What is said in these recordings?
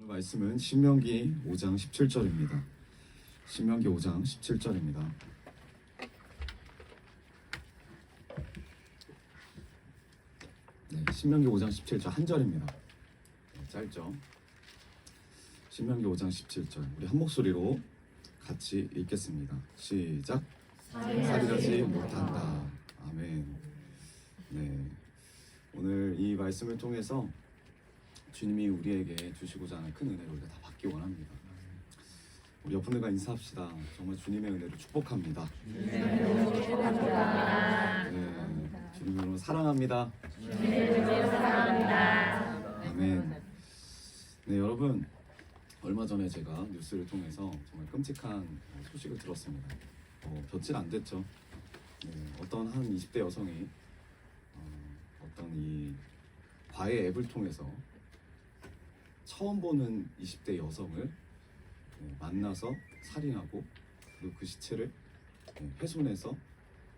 오늘 말씀은 신명기 5장 17절입니다. 신명기 5장 17절입니다. 네, 신명기 5장 17절 한 절입니다. 네, 짧죠? 신명기 5장 17절 우리 한 목소리로 같이 읽겠습니다. 시작. 살인하지 못한다. 아멘. 네, 오늘 이 말씀을 통해서 주님이 우리에게 주시고자 하는 큰 은혜를 우리가 다 받기 원합니다. 우리 옆분들과 인사합시다. 정말 주님의 은혜를 축복합니다. 네, 주님을 너무 사랑합니다. 아멘. 네, 여러분, 얼마 전에 제가 뉴스를 통해서 정말 끔찍한 소식을 들었습니다. 며칠 안 됐죠. 네, 어떤 한 20대 여성이 어떤 이 과외 앱을 통해서 처음 보는 20대 여성을 만나서 살인하고 그리고 그 시체를 훼손해서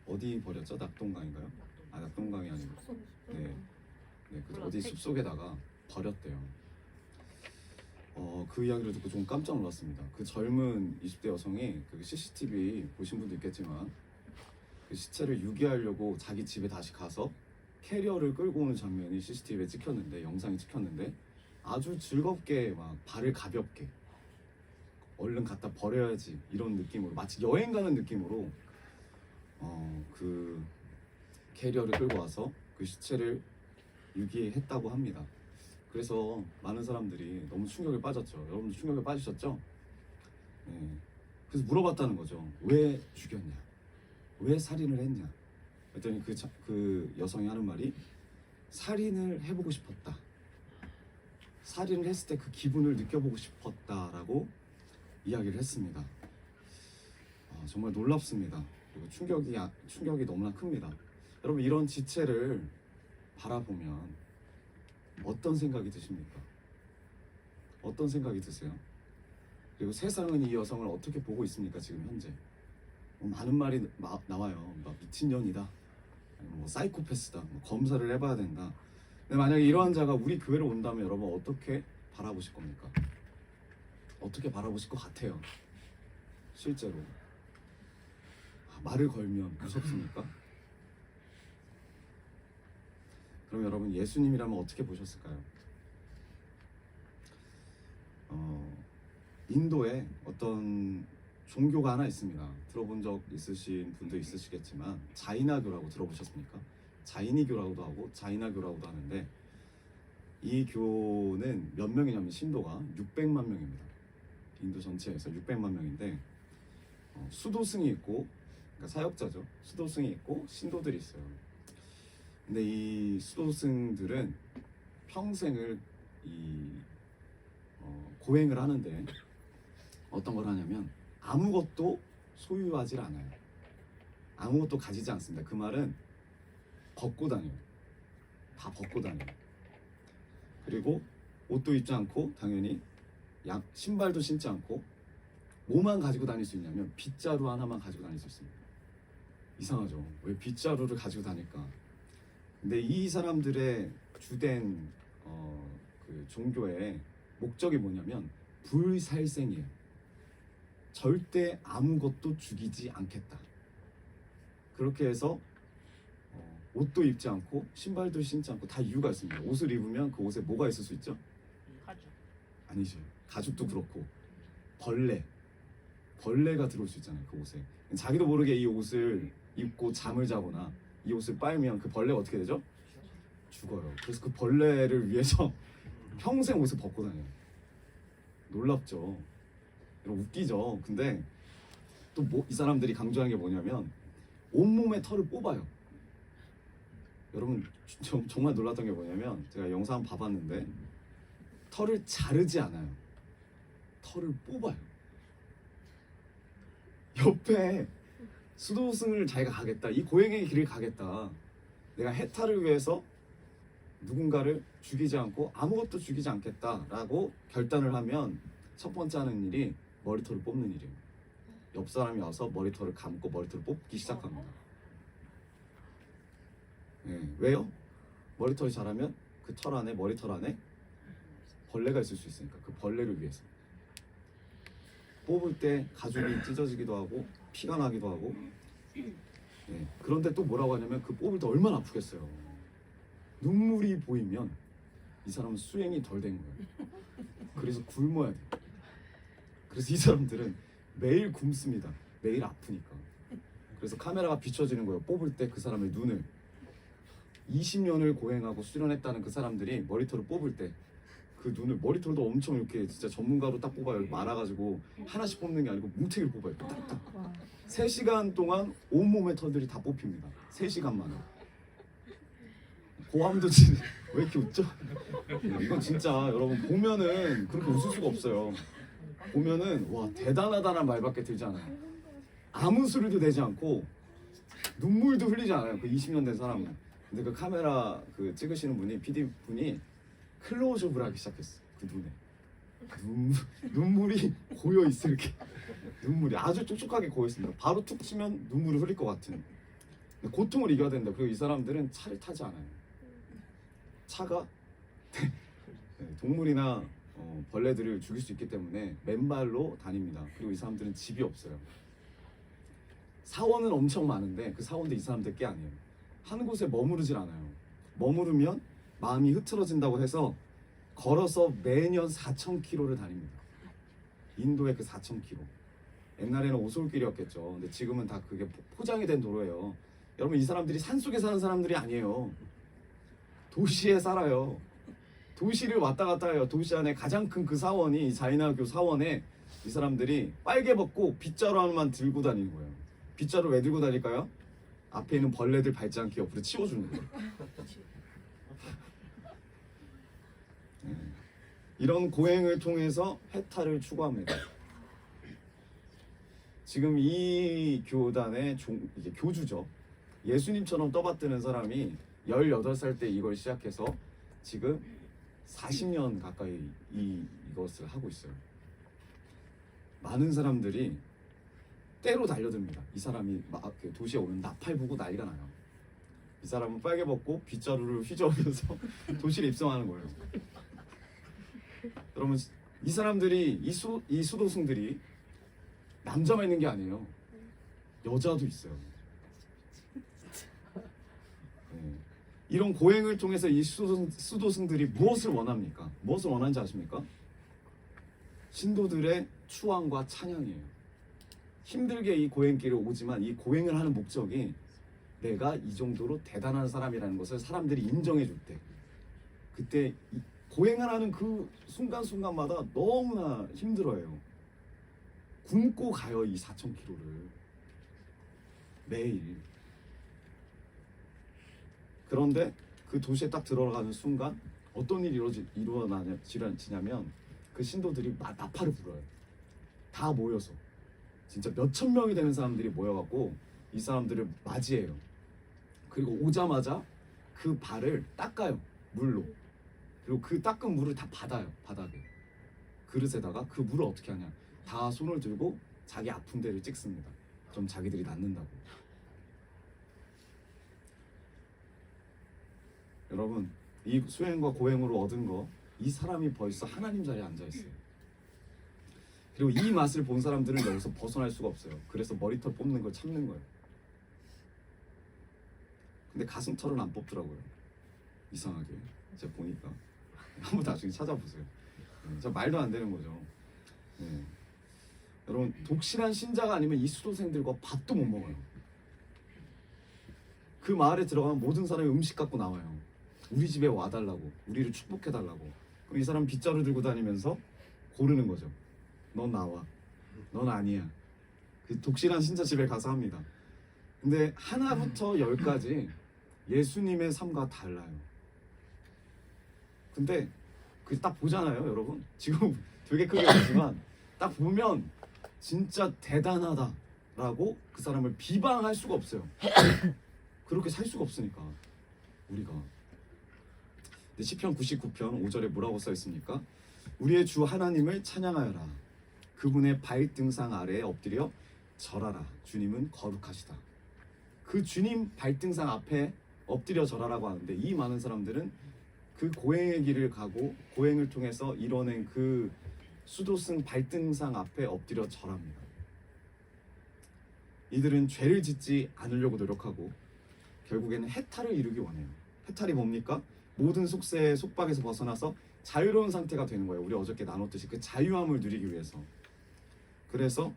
어디 버렸죠? 낙동강인가요? 아, 낙동강이 아니고 그 어디 숲속에다가 버렸대요. 그 이야기를 듣고 좀 깜짝 놀랐습니다. 그 젊은 20대 여성이 그 CCTV 보신 분도 있겠지만 그 시체를 유기하려고 자기 집에 다시 가서 캐리어를 끌고 오는 장면이 CCTV에 찍혔는데, 영상이 찍혔는데 아주 즐겁게 막 발을 가볍게 얼른 갖다 버려야지 이런 느낌으로, 마치 여행 가는 느낌으로 그 캐리어를 끌고 와서 그 시체를 유기했다고 합니다. 그래서 많은 사람들이 너무 충격에 빠졌죠. 여러분도 충격에 빠지셨죠? 네. 그래서 물어봤다는 거죠. 왜 죽였냐? 왜 살인을 했냐? 그랬더니 그 여성이 하는 말이 살인을 해보고 싶었다. 살인을 했을 때 그 기분을 느껴보고 싶었다라고 이야기를 했습니다. 정말 놀랍습니다. 그리고 충격이 너무나 큽니다. 여러분, 이런 지체를 바라보면 어떤 생각이 드십니까? 어떤 생각이 드세요? 그리고 세상은 이 여성을 어떻게 보고 있습니까? 지금 현재 많은 말이 나와요. 막 미친년이다, 뭐 사이코패스다, 뭐 검사를 해봐야 된다. 근데 만약에 이러한 자가 우리 교회로 온다면 여러분 어떻게 바라보실 겁니까? 어떻게 바라보실 것 같아요? 실제로 말을 걸면 무섭습니까? 그럼 여러분, 예수님이라면 어떻게 보셨을까요? 인도에 어떤 종교가 하나 있습니다. 들어본 적 있으신 분도 있으시겠지만 자이나교라고 들어보셨습니까? 자이니교라고도 하고 자이나교라고도 하는데, 이 교는 몇 명이냐면 신도가 600만 명입니다. 인도 전체에서 600만 명인데 수도승이 있고, 그러니까 사역자죠. 수도승이 있고 신도들이 있어요. 근데 이 수도승들은 평생을 고행을 하는데 어떤 걸 하냐면 아무것도 소유하지 않아요. 아무것도 가지지 않습니다. 그 말은 벗고 다녀요. 다 벗고 다녀요. 그리고 옷도 입지 않고, 당연히 신발도 신지 않고, 뭐만 가지고 다닐 수 있냐면 빗자루 하나만 가지고 다닐 수 있습니다. 이상하죠? 왜 빗자루를 가지고 다닐까? 근데 이 사람들의 주된 그 종교의 목적이 뭐냐면 불살생이에요. 절대 아무것도 죽이지 않겠다. 그렇게 해서 옷도 입지 않고 신발도 신지 않고, 다 이유가 있습니다. 옷을 입으면 그 옷에 뭐가 있을 수 있죠? 가죽. 아니죠. 가죽도 그렇고 벌레가 들어올 수 있잖아요. 그 옷에. 자기도 모르게 이 옷을 입고 잠을 자거나 이 옷을 빨면 그 벌레가 어떻게 되죠? 죽어요. 그래서 그 벌레를 위해서 평생 옷을 벗고 다녀요. 놀랍죠? 여러분, 웃기죠? 근데 또 이 사람들이 강조하는 게 뭐냐면 온몸에 털을 뽑아요. 여러분, 정말 놀랐던 게 뭐냐면, 제가 영상 한번 봐봤는데 털을 자르지 않아요. 털을 뽑아요. 옆에 수도승을 자기가 가겠다, 이 고행의 길을 가겠다, 내가 해탈을 위해서 누군가를 죽이지 않고 아무것도 죽이지 않겠다라고 결단을 하면 첫 번째 하는 일이 머리털을 뽑는 일이에요. 옆 사람이 와서 머리털을 감고 머리털을 뽑기 시작합니다. 왜요? 머리털이 자라면 그 머리털 안에 벌레가 있을 수 있으니까 그 벌레를 위해서 뽑을 때 가죽이 찢어지기도 하고 피가 나기도 하고. 네. 그런데 또 뭐라고 하냐면 그 뽑을 때 얼마나 아프겠어요. 눈물이 보이면 이 사람은 수행이 덜 된 거예요. 그래서 굶어야 돼요. 그래서 이 사람들은 매일 굶습니다. 매일 아프니까. 그래서 카메라가 비춰지는 거예요. 뽑을 때 그 사람의 눈을. 20년을 고행하고 수련했다는 그 사람들이 머리털을 뽑을 때 그 눈을, 머리털도 엄청 이렇게 진짜 전문가로 딱 뽑아요. 말아가지고 하나씩 뽑는 게 아니고 뭉태기를 뽑아요. 딱딱. 3시간 동안 온몸의 털들이 다 뽑힙니다. 3시간 만에. 고함도 지르. 왜 이렇게 웃죠? 이건 진짜 여러분 보면은 그렇게 웃을 수가 없어요. 보면은 와 대단하다는 말밖에 들지 않아요. 아무 소리도 내지 않고 눈물도 흘리지 않아요. 그 20년 된 사람은. 근데 그 카메라 그 찍으시는 분이, PD 분이 클로즈업을 하기 시작했어. 그 눈에 눈물이 고여 있어. 이렇게 눈물이 아주 촉촉하게 고여 있습니다. 바로 툭 치면 눈물을 흘릴 것 같은. 근데 고통을 이겨야 된다. 그리고 이 사람들은 차를 타지 않아요. 차가 동물이나 벌레들을 죽일 수 있기 때문에 맨발로 다닙니다. 그리고 이 사람들은 집이 없어요. 사원은 엄청 많은데 그 사원도 이 사람들 게 아니에요. 한 곳에 머무르질 않아요. 머무르면 마음이 흐트러진다고 해서 걸어서 매년 4,000km를 다닙니다. 인도의 그 4,000km. 옛날에는 오솔길이었겠죠. 근데 지금은 다 그게 포장이 된 도로예요. 여러분 이 사람들이 산속에 사는 사람들이 아니에요. 도시에 살아요. 도시를 왔다 갔다 해요. 도시 안에 가장 큰 그 사원이 자이나교 사원에 이 사람들이 빨개 벗고 빗자루 하나만 들고 다니는 거예요. 빗자루 왜 들고 다닐까요? 앞에 있는 벌레들 밟지 않게 옆으로 치워주는 거예요. 이런 고행을 통해서 해탈을 추구합니다. 지금 이 교단의 이제 교주죠. 예수님처럼 떠받드는 사람이 18살 때 이걸 시작해서 지금 40년 가까이 이것을 하고 있어요. 많은 사람들이 때로 달려듭니다. 이 사람이 막 도시에 오는 나팔 보고 난리가 나요. 이 사람은 빨개 벗고 빗자루를 휘저으면서 도시에 입성하는 거예요. 여러분 이 사람들이 이 수도승들이 남자만 있는 게 아니에요. 여자도 있어요. 네. 이런 고행을 통해서 이 수도승들이 무엇을 원합니까? 무엇을 원하는지 아십니까? 신도들의 추앙과 찬양이에요. 힘들게 이 고행길을 오지만 이 고행을 하는 목적이 내가 이 정도로 대단한 사람이라는 것을 사람들이 인정해 줄 때, 그때 고행을 하는 그 순간순간마다 너무나 힘들어요. 굶고 가요. 이 4,000km를 매일. 그런데 그 도시에 딱 들어가는 순간 어떤 일이 일어나냐면 그 신도들이 나팔을 불어요. 다 모여서 진짜 몇천 명이 되는 사람들이 모여갖고 이 사람들을 맞이해요. 그리고 오자마자 그 발을 닦아요. 물로. 그리고 그 닦은 물을 다 받아요. 바닥에. 그릇에다가 그 물을 어떻게 하냐, 다 손을 들고 자기 아픈 데를 찍습니다. 좀 자기들이 낫는다고. 여러분 이 수행과 고행으로 얻은 거, 이 사람이 벌써 하나님 자리에 앉아있어요. 그리고 이 맛을 본 사람들은 여기서 벗어날 수가 없어요. 그래서 머리털 뽑는 걸 참는 거예요. 근데 가슴털은 안 뽑더라고요. 이상하게. 제가 보니까. 한번 나중에 찾아보세요. 저 말도 안 되는 거죠. 네. 여러분 독실한 신자가 아니면 이 수도생들과 밥도 못 먹어요. 그 마을에 들어가면 모든 사람이 음식 갖고 나와요. 우리 집에 와달라고, 우리를 축복해달라고. 그럼 이 사람 빗자루 들고 다니면서 고르는 거죠. 넌 나와, 넌 아니야. 그 독실한 신자 집에 가서 합니다. 근데 하나부터 10까지 예수님의 삶과 달라요. 근데 그 딱 보잖아요, 여러분. 지금 되게 크게 보지만 딱 보면 진짜 대단하다라고 그 사람을 비방할 수가 없어요. 그렇게 살 수가 없으니까 우리가. 근데 시편 99편 5절에 뭐라고 써 있습니까? 우리의 주 하나님을 찬양하여라. 그분의 발등상 아래에 엎드려 절하라. 주님은 거룩하시다. 그 주님 발등상 앞에 엎드려 절하라고 하는데 이 많은 사람들은 그 고행의 길을 가고 고행을 통해서 이뤄낸 그 수도승 발등상 앞에 엎드려 절합니다. 이들은 죄를 짓지 않으려고 노력하고 결국에는 해탈을 이루기 원해요. 해탈이 뭡니까? 모든 속세의 속박에서 벗어나서 자유로운 상태가 되는 거예요. 우리 어저께 나눴듯이 그 자유함을 누리기 위해서. 그래서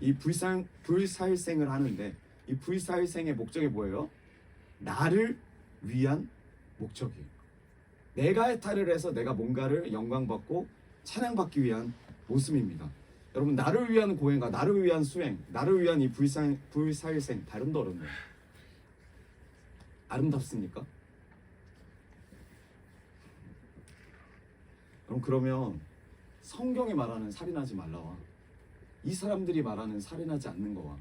이 불살생을 하는데 이 불살생의 목적이 뭐예요? 나를 위한 목적이에요. 내가 해탈을 해서 내가 뭔가를 영광받고 찬양받기 위한 모습입니다. 여러분, 나를 위한 고행과 나를 위한 수행, 나를 위한 이 불살생, 발음도 어렵네요. 아름답습니까? 그러면 성경이 말하는 살인하지 말라와 이 사람들이 말하는 살인하지 않는 거와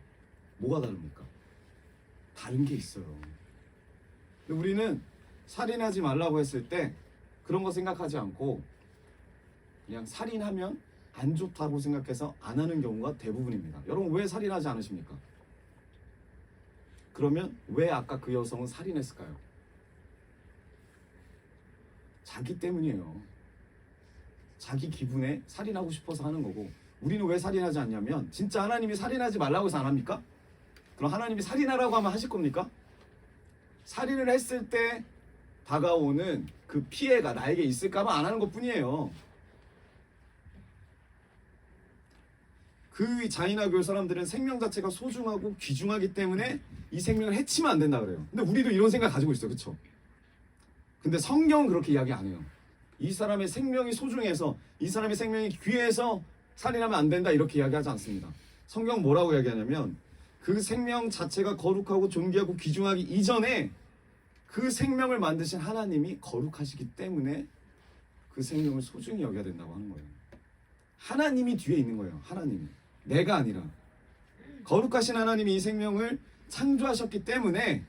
뭐가 다릅니까? 다른 게 있어요. 근데 우리는 살인하지 말라고 했을 때 그런 거 생각하지 않고 그냥 살인하면 안 좋다고 생각해서 안 하는 경우가 대부분입니다. 여러분, 왜 살인하지 않으십니까? 그러면 왜 아까 그 여성은 살인했을까요? 자기 때문이에요. 자기 기분에 살인하고 싶어서 하는 거고, 우리는 왜 살인하지 않냐면 진짜 하나님이 살인하지 말라고 해서 안 합니까? 그럼 하나님이 살인하라고 하면 하실 겁니까? 살인을 했을 때 다가오는 그 피해가 나에게 있을까 봐 안 하는 것 뿐이에요. 그 자이나 교회 사람들은 생명 자체가 소중하고 귀중하기 때문에 이 생명을 해치면 안 된다 그래요. 근데 우리도 이런 생각 가지고 있어요. 그렇죠? 근데 성경은 그렇게 이야기 안 해요. 이 사람의 생명이 소중해서, 이 사람의 생명이 귀해서 살인하면 안 된다 이렇게 이야기하지 않습니다. 성경은 뭐라고 이야기하냐면 그 생명 자체가 거룩하고 존귀하고 귀중하기 이전에 그 생명을 만드신 하나님이 거룩하시기 때문에 그 생명을 소중히 여겨야 된다고 하는 거예요. 하나님이 뒤에 있는 거예요. 하나님이. 내가 아니라. 거룩하신 하나님이 이 생명을 창조하셨기 때문에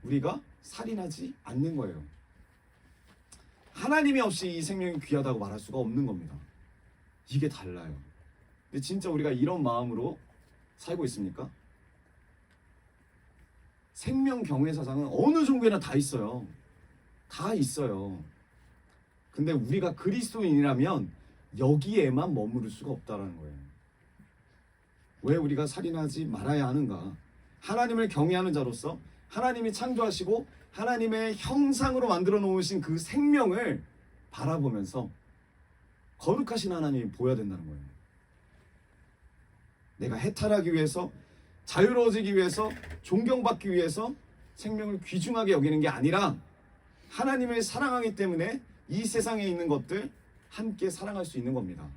우리가 살인하지 않는 거예요. 하나님이 없이 이 생명이 귀하다고 말할 수가 없는 겁니다. 이게 달라요. 근데 진짜 우리가 이런 마음으로 살고 있습니까? 생명 경외 사상은 어느 종교나 다 있어요. 다 있어요. 근데 우리가 그리스도인이라면 여기에만 머무를 수가 없다라는 거예요. 왜 우리가 살인하지 말아야 하는가? 하나님을 경외하는 자로서 하나님이 창조하시고 하나님의 형상으로 만들어 놓으신 그 생명을 바라보면서 거룩하신 하나님이 보여야 된다는 거예요. 내가 해탈하기 위해서, 자유로워지기 위해서, 존경받기 위해서 생명을 귀중하게 여기는 게 아니라 하나님을 사랑하기 때문에 이 세상에 있는 것들 함께 사랑할 수 있는 겁니다.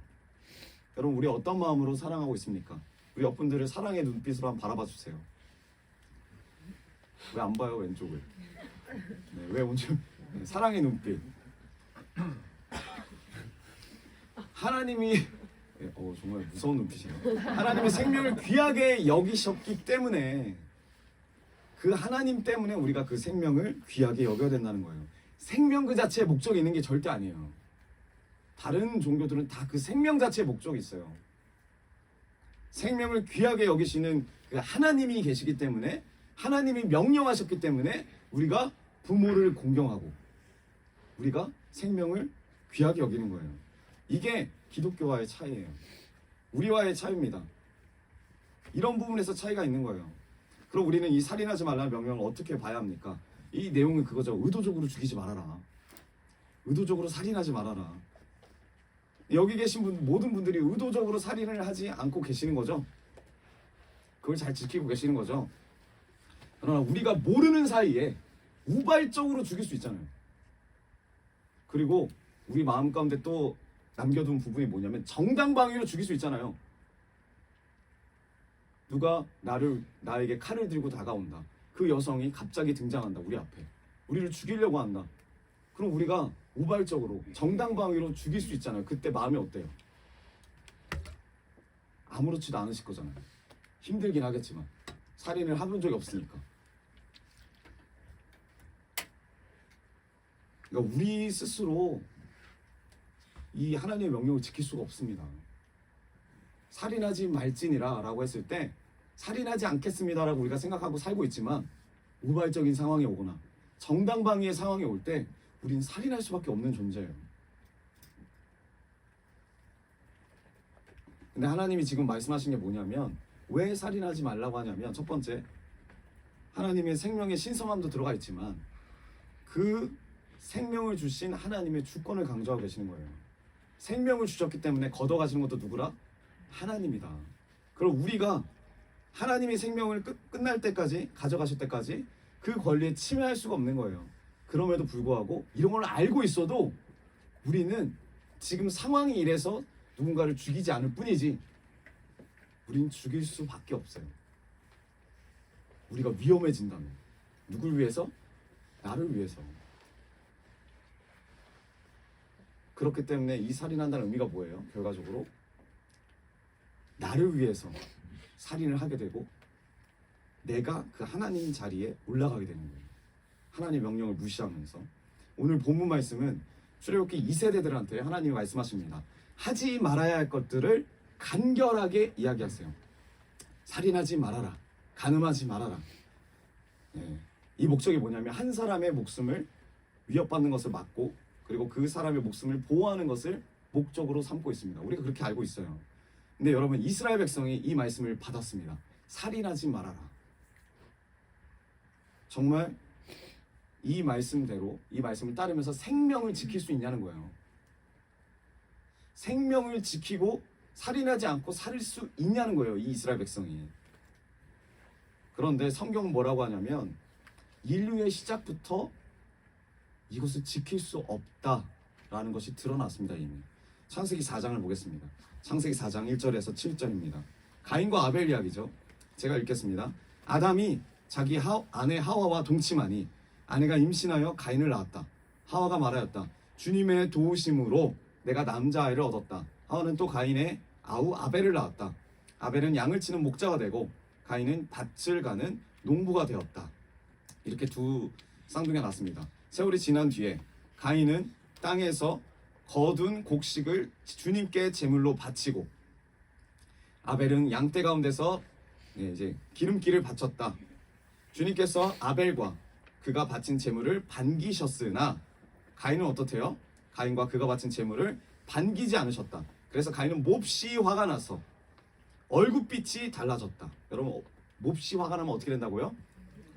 여러분, 우리 어떤 마음으로 사랑하고 있습니까? 우리 옆분들을 사랑의 눈빛으로 한번 바라봐 주세요. 왜 안 봐요, 왼쪽을? 네, 왜 오늘 사랑의 눈빛. 하나님이 정말 무서운 눈빛이에요. 하나님이 생명을 귀하게 여기셨기 때문에 그 하나님 때문에 우리가 그 생명을 귀하게 여겨야 된다는 거예요. 생명 그 자체에 목적이 있는 게 절대 아니에요. 다른 종교들은 다 그 생명 자체에 목적이 있어요. 생명을 귀하게 여기시는 그 하나님이 계시기 때문에, 하나님이 명령하셨기 때문에 우리가 부모를 공경하고 우리가 생명을 귀하게 여기는 거예요. 이게 기독교와의 차이예요. 우리와의 차이입니다. 이런 부분에서 차이가 있는 거예요. 그럼 우리는 이 살인하지 말라는 명령을 어떻게 봐야 합니까? 이 내용은 그거죠. 의도적으로 죽이지 말아라. 의도적으로 살인하지 말아라. 여기 계신 모든 분들이 의도적으로 살인을 하지 않고 계시는 거죠. 그걸 잘 지키고 계시는 거죠. 그러나 우리가 모르는 사이에 우발적으로 죽일 수 있잖아요. 그리고 우리 마음 가운데 또 남겨둔 부분이 뭐냐면 정당방위로 죽일 수 있잖아요. 누가 나에게 칼을 들고 다가온다. 그 여성이 갑자기 등장한다. 우리 앞에. 우리를 죽이려고 한다. 그럼 우리가 우발적으로 정당방위로 죽일 수 있잖아요. 그때 마음이 어때요? 아무렇지도 않으실 거잖아요. 힘들긴 하겠지만 살인을 해본 적이 없으니까. 그러니까 우리 스스로 이 하나님의 명령을 지킬 수가 없습니다. 살인하지 말지니라 라고 했을 때 살인하지 않겠습니다 라고 우리가 생각하고 살고 있지만 우발적인 상황이 오거나 정당방위의 상황이 올 때 우린 살인할 수밖에 없는 존재예요. 근데 하나님이 지금 말씀하신 게 뭐냐면, 왜 살인하지 말라고 하냐면, 첫 번째, 하나님의 생명의 신성함도 들어가 있지만 그 생명을 주신 하나님의 주권을 강조하고 계시는 거예요. 생명을 주셨기 때문에 걷어가시는 것도 누구라? 하나님이다. 그럼 우리가 하나님의 생명을 끝날 때까지, 가져가실 때까지 그 권리에 침해할 수가 없는 거예요. 그럼에도 불구하고 이런 걸 알고 있어도 우리는 지금 상황이 이래서 누군가를 죽이지 않을 뿐이지 우리는 죽일 수밖에 없어요. 우리가 위험해진다면. 누굴 위해서? 나를 위해서. 그렇기 때문에 이 살인한다는 의미가 뭐예요? 결과적으로 나를 위해서 살인을 하게 되고 내가 그 하나님 자리에 올라가게 되는 거예요. 하나님의 명령을 무시하면서. 오늘 본문 말씀은 출애굽기 2세대들한테 하나님이 말씀하십니다. 하지 말아야 할 것들을 간결하게 이야기하세요. 살인하지 말아라. 간음하지 말아라. 이 목적이 뭐냐면 한 사람의 목숨을 위협받는 것을 막고 그리고 그 사람의 목숨을 보호하는 것을 목적으로 삼고 있습니다. 우리가 그렇게 알고 있어요. 근데 여러분, 이스라엘 백성이 이 말씀을 받았습니다. 살인하지 말아라. 정말 이 말씀대로, 이 말씀을 따르면서 생명을 지킬 수 있냐는 거예요. 생명을 지키고 살인하지 않고 살 수 있냐는 거예요, 이 이스라엘 백성이. 그런데 성경은 뭐라고 하냐면 인류의 시작부터 이것을 지킬 수 없다라는 것이 드러났습니다. 이미 창세기 4장을 보겠습니다. 창세기 4장 1절에서 7절입니다. 가인과 아벨 이야기죠. 제가 읽겠습니다. 아담이 자기 아내 하와와 동침하니 아내가 임신하여 가인을 낳았다. 하와가 말하였다. 주님의 도우심으로 내가 남자아이를 얻었다. 하와는 또 가인의 아우 아벨을 낳았다. 아벨은 양을 치는 목자가 되고 가인은 밭을 가는 농부가 되었다. 이렇게 두 쌍둥이가 났습니다. 세월이 지난 뒤에 가인은 땅에서 거둔 곡식을 주님께 제물로 바치고 아벨은 양떼 가운데서 이제 기름기를 바쳤다. 주님께서 아벨과 그가 바친 제물을 반기셨으나 가인은 어떻대요? 가인과 그가 바친 제물을 반기지 않으셨다. 그래서 가인은 몹시 화가 나서 얼굴빛이 달라졌다. 여러분, 몹시 화가 나면 어떻게 된다고요?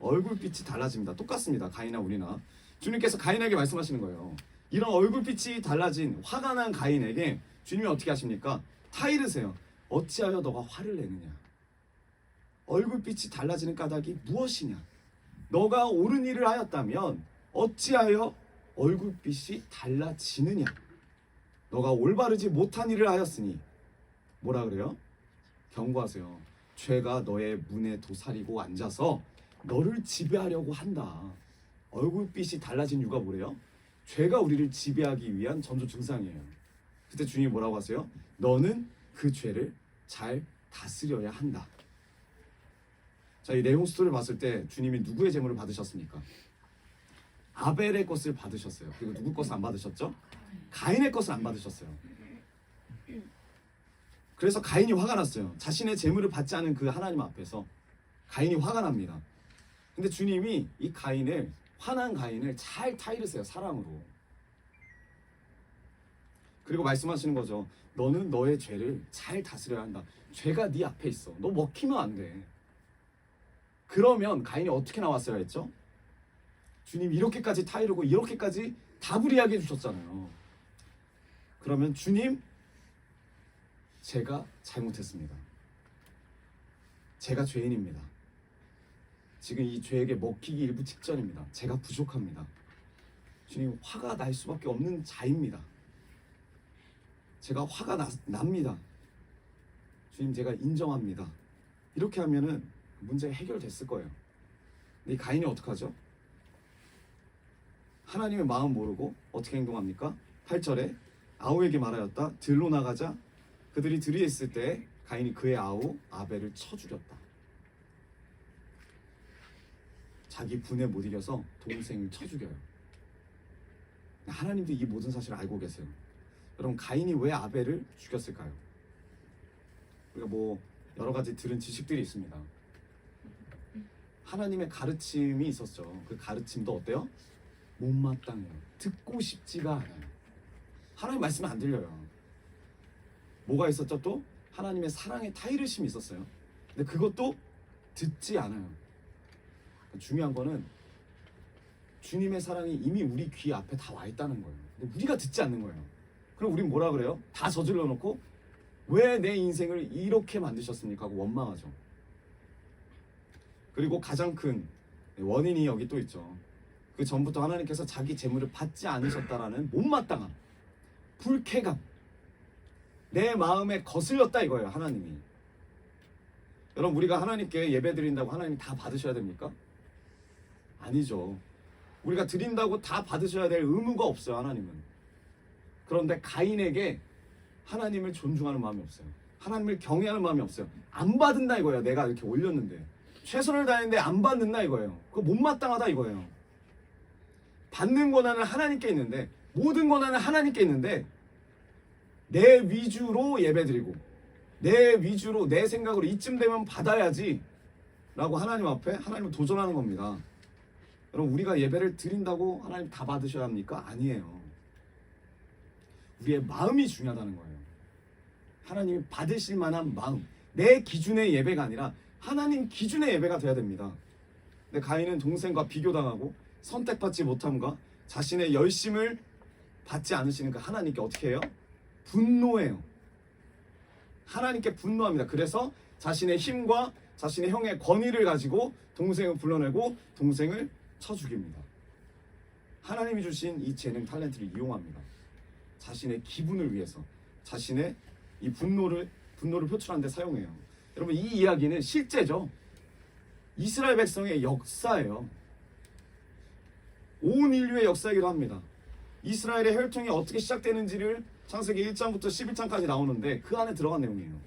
얼굴빛이 달라집니다. 똑같습니다. 가인이나 우리나. 주님께서 가인에게 말씀하시는 거예요. 이런 얼굴빛이 달라진 화가 난 가인에게 주님이 어떻게 하십니까? 타이르세요. 어찌하여 너가 화를 내느냐? 얼굴빛이 달라지는 까닭이 무엇이냐? 너가 옳은 일을 하였다면 어찌하여 얼굴빛이 달라지느냐? 너가 올바르지 못한 일을 하였으니 뭐라 그래요? 경고하세요. 죄가 너의 문에 도사리고 앉아서 너를 지배하려고 한다. 얼굴빛이 달라진 이유가 뭐래요? 죄가 우리를 지배하기 위한 전조 증상이에요. 그때 주님이 뭐라고 하세요? 너는 그 죄를 잘 다스려야 한다. 자, 이 내용 스토리를 봤을 때 주님이 누구의 제물을 받으셨습니까? 아벨의 것을 받으셨어요. 그리고 누구 것을 안 받으셨죠? 가인의 것을 안 받으셨어요. 그래서 가인이 화가 났어요. 자신의 제물을 받지 않은 그 하나님 앞에서 가인이 화가 납니다. 근데 주님이 이 가인을, 화난 가인을 잘 타이르세요. 사랑으로. 그리고 말씀하시는 거죠. 너는 너의 죄를 잘 다스려야 한다. 죄가 네 앞에 있어. 너 먹히면 안 돼. 그러면 가인이 어떻게 나왔어야 했죠? 주님 이렇게까지 타이르고 이렇게까지 답을 이야기해 주셨잖아요. 그러면 주님, 제가 잘못했습니다. 제가 죄인입니다. 지금 이 죄에게 먹히기 일부 직전입니다. 제가 부족합니다. 주님, 화가 날 수밖에 없는 자입니다. 제가 화가 납니다. 주님, 제가 인정합니다. 이렇게 하면은 문제가 해결됐을 거예요. 근데 이 가인이 어떡하죠? 하나님의 마음 모르고 어떻게 행동합니까? 8절에 아우에게 말하였다. 들로 나가자. 그들이 들이 있을 때 가인이 그의 아우 아벨을 쳐 죽였다. 자기 분에 못 이겨서 동생을 쳐 죽여요. 하나님도 이 모든 사실을 알고 계세요. 여러분, 가인이 왜 아벨을 죽였을까요? 우리가 뭐 여러 가지 들은 지식들이 있습니다. 하나님의 가르침이 있었죠. 그 가르침도 어때요? 못마땅해요. 듣고 싶지가 않아요. 하나님 말씀이 안 들려요. 뭐가 있었죠? 또 하나님의 사랑의 타이르심이 있었어요. 근데 그것도 듣지 않아요. 중요한 거는 주님의 사랑이 이미 우리 귀 앞에 다 와 있다는 거예요. 근데 우리가 듣지 않는 거예요. 그럼 우린 뭐라 그래요? 다 저질러 놓고 왜 내 인생을 이렇게 만드셨습니까? 하고 원망하죠. 그리고 가장 큰 원인이 여기 또 있죠. 그 전부터 하나님께서 자기 재물을 받지 않으셨다라는 못마땅함, 불쾌감, 내 마음에 거슬렸다 이거예요. 하나님이. 여러분, 우리가 하나님께 예배 드린다고 하나님 다 받으셔야 됩니까? 아니죠. 우리가 드린다고 다 받으셔야 될 의무가 없어요. 하나님은. 그런데 가인에게 하나님을 존중하는 마음이 없어요. 하나님을 경외하는 마음이 없어요. 안 받는다 이거예요. 내가 이렇게 올렸는데 최선을 다했는데 안 받는다 이거예요. 그거 못마땅하다 이거예요. 받는 권한은 하나님께 있는데, 모든 권한은 하나님께 있는데 내 위주로 예배드리고 내 위주로 내 생각으로 이쯤 되면 받아야지 라고 하나님 앞에 하나님을 도전하는 겁니다. 여러분, 우리가 예배를 드린다고 하나님 다 받으셔야 합니까? 아니에요. 우리의 마음이 중요하다는 거예요. 하나님이 받으실 만한 마음, 내 기준의 예배가 아니라 하나님 기준의 예배가 돼야 됩니다. 근데 가인은 동생과 비교당하고 선택받지 못함과 자신의 열심을 받지 않으시니까 하나님께 어떻게 해요? 분노해요. 하나님께 분노합니다. 그래서 자신의 힘과 자신의 형의 권위를 가지고 동생을 불러내고 동생을 쳐 죽입니다. 하나님이 주신 이 재능, 탤런트를 이용합니다. 자신의 기분을 위해서, 자신의 이 분노를 표출하는 데 사용해요. 여러분, 이 이야기는 실제죠. 이스라엘 백성의 역사예요. 온 인류의 역사이기도 합니다. 이스라엘의 혈통이 어떻게 시작되는지를 창세기 1장부터 11장까지 나오는데 그 안에 들어간 내용이에요.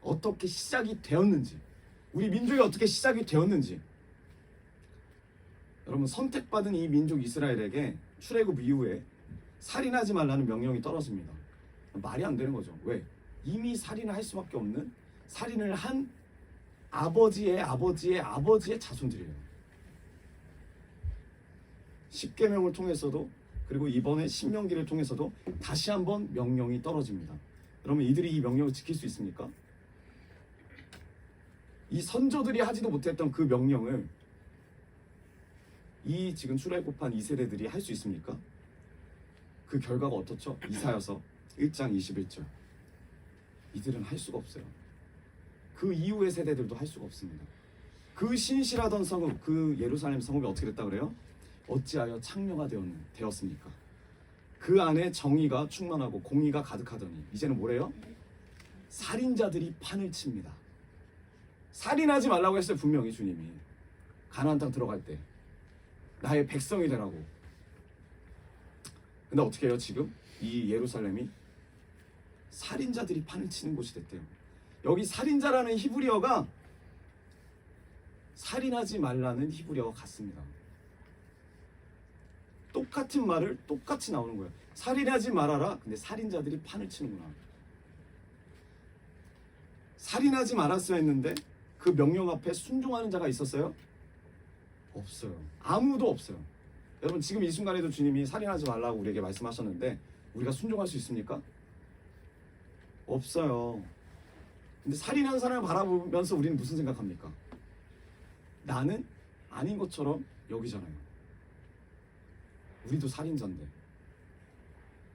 어떻게 시작이 되었는지, 우리 민족이 어떻게 시작이 되었는지. 여러분, 선택받은 이 민족 이스라엘에게 출애굽 이후에 살인하지 말라는 명령이 떨어집니다. 말이 안 되는 거죠. 왜? 이미 살인을 할 수밖에 없는, 살인을 한 아버지의 아버지의 아버지의 자손들이에요. 십계명을 통해서도, 그리고 이번에 신명기를 통해서도 다시 한번 명령이 떨어집니다. 그러면 이들이 이 명령을 지킬 수 있습니까? 이 선조들이 하지도 못했던 그 명령을 이 지금 출애굽한 이 세대들이 할 수 있습니까? 그 결과가 어떻죠? 이사야서 1장 21절. 이들은 할 수가 없어요. 그 이후의 세대들도 할 수가 없습니다. 그 신실하던 성읍, 그 예루살렘 성읍이 어떻게 됐다 그래요? 어찌하여 창녀가 되었습니까? 그 안에 정의가 충만하고 공의가 가득하더니 이제는 뭐래요? 살인자들이 판을 칩니다. 살인하지 말라고 했어요. 분명히 주님이 가나안 땅 들어갈 때 나의 백성이 되라고. 근데 어떻게 해요? 지금 이 예루살렘이 살인자들이 판을 치는 곳이 됐대요. 여기 살인자라는 히브리어가 살인하지 말라는 히브리어가 같습니다. 똑같은 말을 똑같이 나오는 거예요. 살인하지 말아라. 근데 살인자들이 판을 치는구나. 살인하지 말았어야 했는데 그 명령 앞에 순종하는 자가 있었어요? 없어요. 아무도 없어요. 여러분, 지금 이 순간에도 주님이 살인하지 말라고 우리에게 말씀하셨는데 우리가 순종할 수 있습니까? 없어요. 근데 살인한 사람을 바라보면서 우리는 무슨 생각합니까? 나는 아닌 것처럼 여기잖아요. 우리도 살인자인데.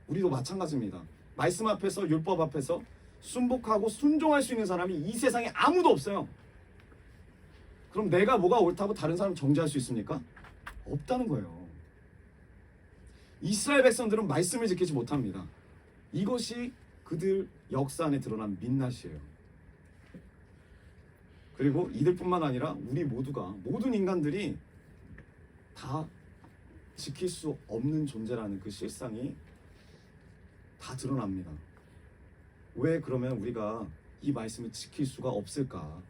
우리도 마찬가지입니다. 말씀 앞에서, 율법 앞에서 순복하고 순종할 수 있는 사람이 이 세상에 아무도 없어요. 그럼 내가 뭐가 옳다고 다른 사람 정죄할 수 있습니까? 없다는 거예요. 이스라엘 백성들은 말씀을 지키지 못합니다. 이것이 그들 역사 안에 드러난 민낯이에요. 그리고 이들뿐만 아니라 우리 모두가, 모든 인간들이 다 지킬 수 없는 존재라는 그 실상이 다 드러납니다. 왜 그러면 우리가 이 말씀을 지킬 수가 없을까?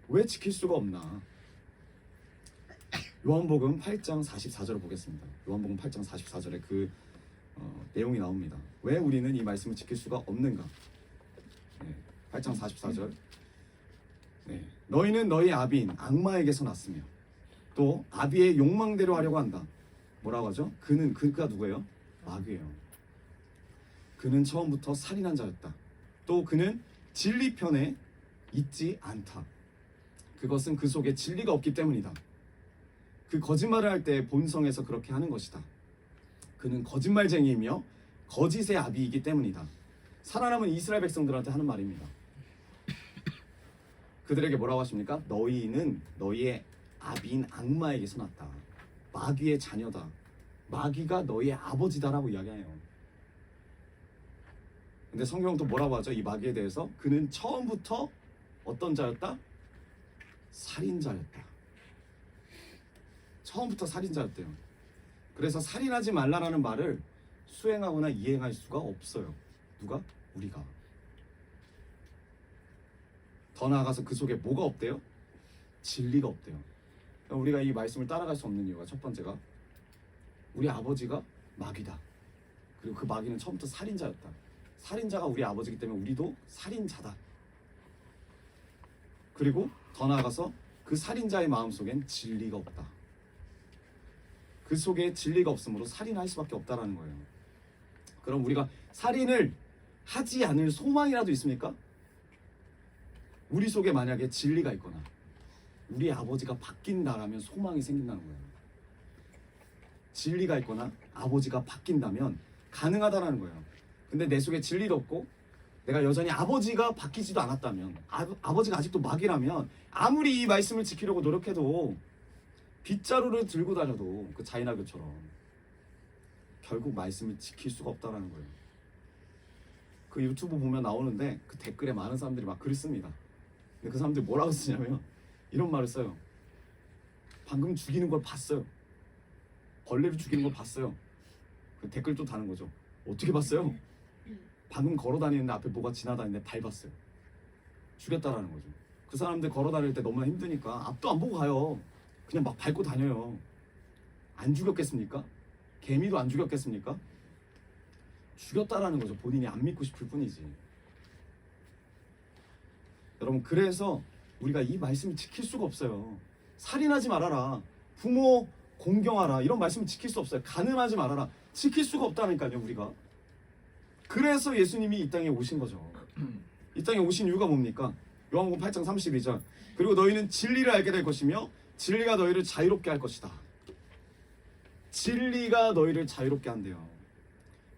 왜 지킬 수가 없나? 요한복음 8장 44절을 보겠습니다. 요한복음 8장 44절에 그 내용이 나옵니다. 왜 우리는 이 말씀을 지킬 수가 없는가? 8장 44절. 너희는 너희 아비인 악마에게서 났으며 또 아비의 욕망대로 하려고 한다. 뭐라고 하죠? 그가 누구예요? 마귀예요. 그는 처음부터 살인한 자였다. 또 그는 진리 편에 있지 않다. 그것은 그 속에 진리가 없기 때문이다. 그 거짓말을 할 때 본성에서 그렇게 하는 것이다. 그는 거짓말쟁이이며 거짓의 아비이기 때문이다. 살아남은 이스라엘 백성들한테 하는 말입니다. 그들에게 뭐라고 하십니까? 너희는 너희의 아비인 악마에게서 났다. 마귀의 자녀다. 마귀가 너희의 아버지다라고 이야기해요. 근데 성경은 또 뭐라고 하죠? 이 마귀에 대해서 그는 처음부터 어떤 자였다? 살인자였다. 처음부터 살인자였대요. 그래서 살인하지 말라라는 말을 수행하거나 이행할 수가 없어요. 누가? 우리가. 더 나아가서 그 속에 뭐가 없대요? 진리가 없대요. 우리가 이 말씀을 따라갈 수 없는 이유가 첫 번째가 우리 아버지가 마귀다. 그리고 그 마귀는 처음부터 살인자였다. 살인자가 우리 아버지이기 때문에 우리도 살인자다. 그리고 더 나아가서 그 살인자의 마음속엔 진리가 없다. 그 속에 진리가 없으므로 살인할 수밖에 없다라는 거예요. 그럼 우리가 살인을 하지 않을 소망이라도 있습니까? 우리 속에 만약에 진리가 있거나 우리 아버지가 바뀐다라면 소망이 생긴다는 거예요. 진리가 있거나 아버지가 바뀐다면 가능하다라는 거예요. 근데 내 속에 진리도 없고 내가 여전히 아버지가 바뀌지도 않았다면 아버지가 아직도 마귀라면 아무리 이 말씀을 지키려고 노력해도 빗자루를 들고 다녀도 그 자이나교처럼 결국 말씀을 지킬 수가 없다라는 거예요. 그 유튜브 보면 나오는데 그 댓글에 많은 사람들이 막 글 씁니다. 근데 그 사람들이 뭐라고 쓰냐면 이런 말을 써요. 방금 죽이는 걸 봤어요. 벌레를 죽이는 걸 봤어요. 그 댓글 또 다는 거죠. 어떻게 봤어요? 방금 걸어 다니는데 앞에 뭐가 지나다니는데 밟았어요. 죽였다라는 거죠. 그 사람들 걸어 다닐 때 너무나 힘드니까 앞도 안 보고 가요. 그냥 막 밟고 다녀요. 안 죽였겠습니까? 개미도 안 죽였겠습니까? 죽였다라는 거죠. 본인이 안 믿고 싶을 뿐이지. 여러분, 그래서 우리가 이 말씀을 지킬 수가 없어요. 살인하지 말아라. 부모 공경하라. 이런 말씀을 지킬 수 없어요. 간음하지 말아라. 지킬 수가 없다니까요, 우리가. 그래서 예수님이 이 땅에 오신 거죠. 이 땅에 오신 이유가 뭡니까? 요한복음 8장 32절. 그리고 너희는 진리를 알게 될 것이며 진리가 너희를 자유롭게 할 것이다. 진리가 너희를 자유롭게 한대요.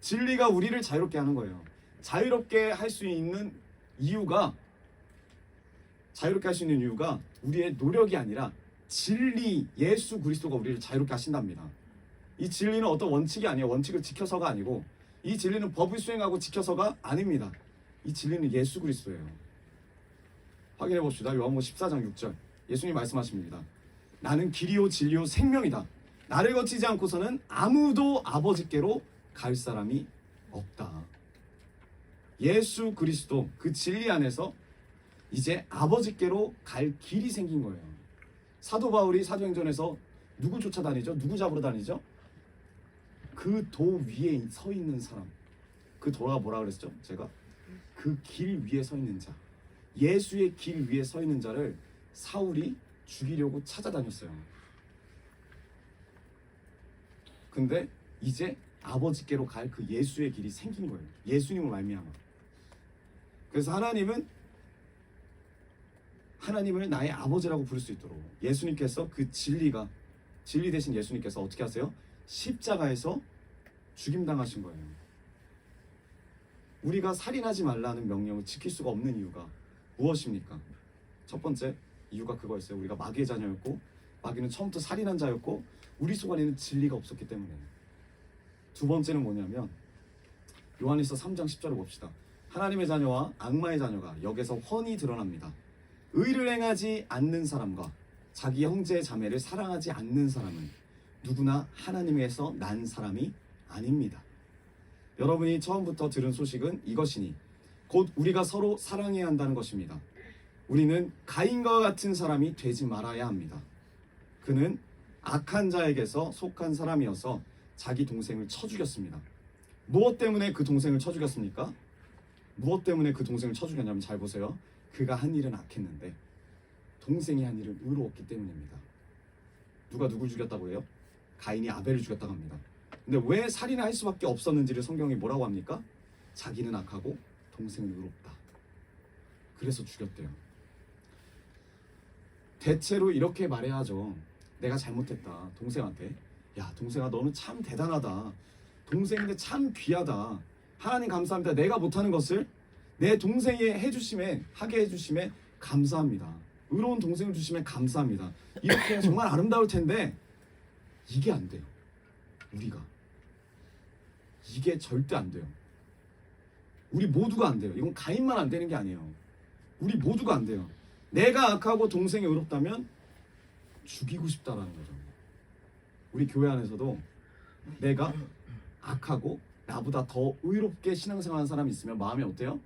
진리가 우리를 자유롭게 하는 거예요. 자유롭게 할 수 있는 이유가 우리의 노력이 아니라 진리, 예수 그리스도가 우리를 자유롭게 하신답니다. 이 진리는 어떤 원칙이 아니에요. 원칙을 지켜서가 아니고 이 진리는 법을 수행하고 지켜서가 아닙니다. 이 진리는 예수 그리스도예요. 확인해 봅시다. 요한복음 14장 6절 예수님 말씀하십니다. 나는 길이요 진리요 생명이다. 나를 거치지 않고서는 아무도 아버지께로 갈 사람이 없다. 예수 그리스도 그 진리 안에서 이제 아버지께로 갈 길이 생긴 거예요. 사도 바울이 사도행전에서 누구 쫓아다니죠? 누구 잡으러 다니죠? 그 도 위에 서 있는 사람. 그 도가 뭐라 그랬죠? 제가 그 길 위에 서 있는 자, 예수의 길 위에 서 있는 자를 사울이 죽이려고 찾아다녔어요. 근데 이제 아버지께로 갈 그 예수의 길이 생긴 거예요. 예수님을 말미암아. 그래서 하나님을 나의 아버지라고 부를 수 있도록 예수님께서 그 진리 대신 예수님께서 어떻게 하세요? 십자가에서 죽임당하신 거예요. 우리가 살인하지 말라는 명령을 지킬 수가 없는 이유가 무엇입니까? 첫 번째 이유가 그거였어요. 우리가 마귀의 자녀였고 마귀는 처음부터 살인한 자였고 우리 속 안에는 진리가 없었기 때문에. 두 번째는 뭐냐면 요한일서 3장 10절을 봅시다. 하나님의 자녀와 악마의 자녀가 여기서 훤히 드러납니다. 의를 행하지 않는 사람과 자기 형제 자매를 사랑하지 않는 사람은 누구나 하나님에서 난 사람이 아닙니다. 여러분이 처음부터 들은 소식은 이것이니 곧 우리가 서로 사랑해야 한다는 것입니다. 우리는 가인과 같은 사람이 되지 말아야 합니다. 그는 악한 자에게서 속한 사람이어서 자기 동생을 쳐 죽였습니다. 무엇 때문에 그 동생을 쳐 죽였습니까? 무엇 때문에 그 동생을 쳐 죽였냐면 잘 보세요. 그가 한 일은 악했는데 동생이 한 일은 의로웠기 때문입니다. 누가 누굴 죽였다고 해요? 가인이 아벨을 죽였다고 합니다. 근데 왜 살인할 수밖에 없었는지를 성경이 뭐라고 합니까? 자기는 악하고 동생은 의롭다. 그래서 죽였대요. 대체로 이렇게 말해야죠. 내가 잘못했다. 동생한테. 야, 동생아, 너는 참 대단하다. 동생인데 참 귀하다. 하나님 감사합니다. 내가 못하는 것을 내 동생이 하게 해주심에 감사합니다. 의로운 동생을 주시면 감사합니다. 이렇게 정말 아름다울 텐데 이게 안 돼요. 우리가 이게 절대 안 돼요. 우리 모두가 안 돼요. 이건 가인만 안 되는 게 아니에요. 우리 모두가 안 돼요. 내가 악하고 동생이 의롭다면 죽이고 싶다라는 거죠. 우리 교회 안에서도 내가 악하고 나보다 더 의롭게 신앙생활하는 사람이 있으면 마음이 어때요?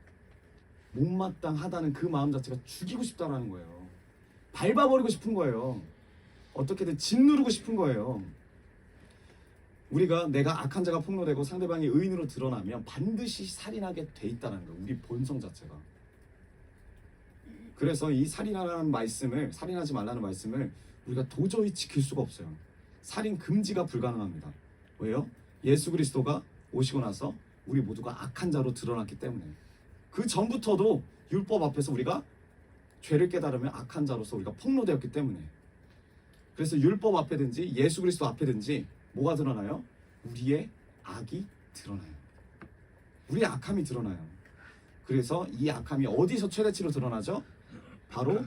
못마땅하다는 그 마음 자체가 죽이고 싶다라는 거예요. 밟아버리고 싶은 거예요. 어떻게든 짓누르고 싶은 거예요. 우리가 내가 악한 자가 폭로되고 상대방이 의인으로 드러나면 반드시 살인하게 돼 있다는 거예요. 우리 본성 자체가. 그래서 이 살인하지 말라는 말씀을 우리가 도저히 지킬 수가 없어요. 살인 금지가 불가능합니다. 왜요? 예수 그리스도가 오시고 나서 우리 모두가 악한 자로 드러났기 때문에. 그 전부터도 율법 앞에서 우리가 죄를 깨달으면 악한 자로서 우리가 폭로되었기 때문에. 그래서 율법 앞에든지 예수 그리스도 앞에든지 뭐가 드러나요? 우리의 악이 드러나요. 우리의 악함이 드러나요. 그래서 이 악함이 어디서 최대치로 드러나죠? 바로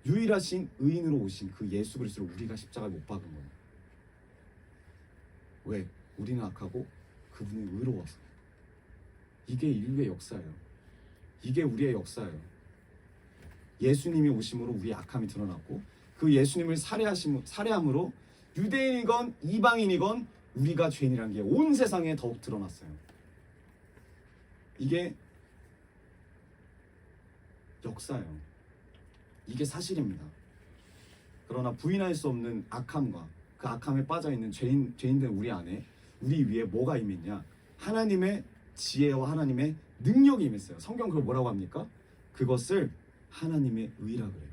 유일하신 의인으로 오신 그 예수 그리스도를 우리가 십자가에 못 박은 거예요. 왜? 우리는 악하고 그분이 의로워서. 이게 인류의 역사예요. 이게 우리의 역사예요. 예수님이 오심으로 우리의 악함이 드러났고 그 예수님을 살해함으로 유대인이건 이방인이건 우리가 죄인이라는 게 온 세상에 더욱 드러났어요. 이게 역사예요. 이게 사실입니다. 그러나 부인할 수 없는 악함과 그 악함에 빠져있는 죄인된 우리 안에 우리 위에 뭐가 임했냐? 하나님의 지혜와 하나님의 능력이 임했어요. 성경 그걸 뭐라고 합니까? 그것을 하나님의 의라 그래요.